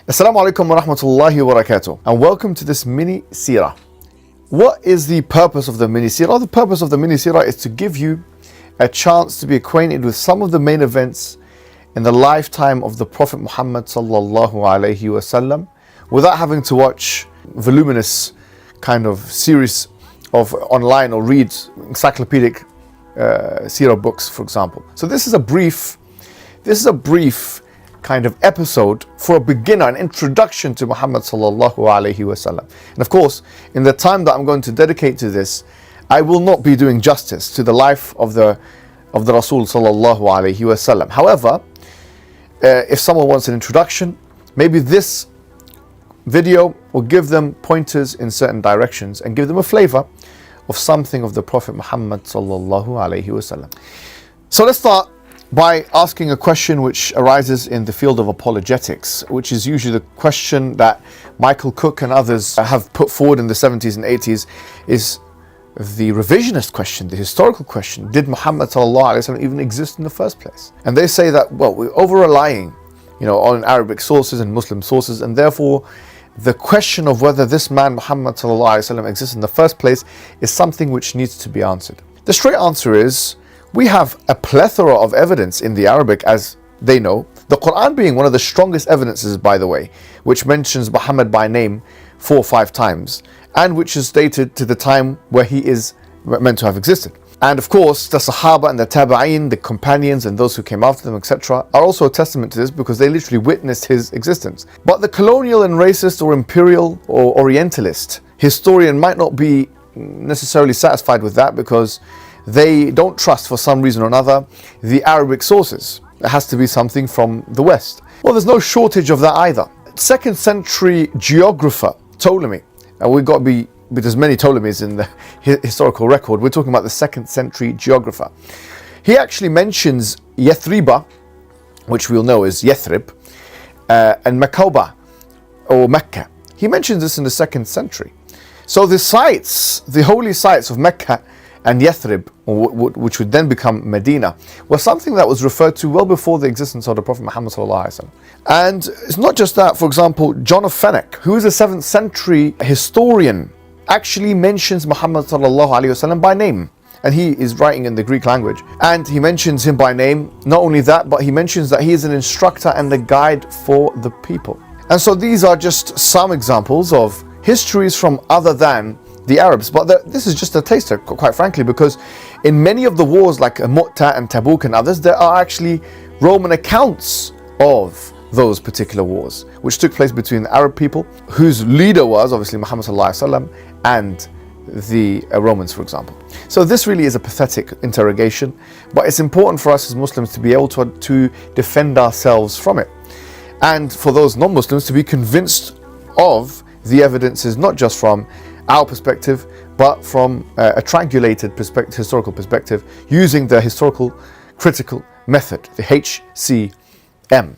Assalamu alaikum wa rahmatullahi wa barakatuh, and welcome to this mini seerah. What is the purpose of the mini seerah? The purpose of the mini seerah is to give you a chance to be acquainted with some of the main events in the lifetime of the Prophet Muhammad sallallahu alaihi wasallam without having to watch voluminous kind of series of online or read encyclopedic seerah books, for example. So this is a brief kind of episode for a beginner, an introduction to Muhammad sallallahu alaihi wasallam. And of course, in the time that I'm going to dedicate to this, I will not be doing justice to the life of the Rasul sallallahu alaihi wasallam. However, if someone wants an introduction, maybe this video will give them pointers in certain directions and give them a flavor of something of the Prophet Muhammad sallallahu alaihi wasallam. So let's start by asking a question which arises in the field of apologetics, which is usually the question that Michael Cook and others have put forward in the 70s and 80s, is the revisionist question, the historical question. Did Muhammad sallallahu alaihi wasallam even exist in the first place? And they say that, well, we're over-relying, on Arabic sources and Muslim sources, and therefore the question of whether this man Muhammad sallallahu alaihi wasallam exists in the first place is something which needs to be answered. The straight answer is, we have a plethora of evidence in the Arabic, as they know, the Quran being one of the strongest evidences, by the way, which mentions Muhammad by name 4 or 5 times, and which is dated to the time where he is meant to have existed. And of course, the Sahaba and the Tabi'een, the companions and those who came after them, etc., are also a testament to this, because they literally witnessed his existence. But the colonial and racist or imperial or Orientalist historian might not be necessarily satisfied with that, because they don't trust, for some reason or another, the Arabic sources. It has to be something from the West. Well, there's no shortage of that either. 2nd century geographer Ptolemy, and we've got to be, but there's many Ptolemies in the historical record, we're talking about the 2nd century geographer. He actually mentions Yathrib, which we'll know is Yathrib, and Mecca, or Mecca. He mentions this in the 2nd century. So the sites, the holy sites of Mecca and Yathrib, which would then become Medina, was something that was referred to well before the existence of the Prophet Muhammad sallallahu alaihi wasallam. And it's not just that. For example, John of Fenick, who is a 7th century historian, actually mentions Muhammad sallallahu alaihi wasallam by name. And he is writing in the Greek language. And he mentions him by name. Not only that, but he mentions that he is an instructor and a guide for the people. And so these are just some examples of histories from other than the Arabs, but this is just a taster, quite frankly, because in many of the wars like Mu'tah and Tabuk and others, there are actually Roman accounts of those particular wars, which took place between the Arab people, whose leader was obviously Muhammad sallallahu alaihi wasallam, and the Romans, for example. So this really is a pathetic interrogation, but it's important for us as Muslims to be able to defend ourselves from it, and for those non-Muslims to be convinced of the evidences, not just from our perspective, but from a triangulated historical perspective, using the historical critical method, the HCM.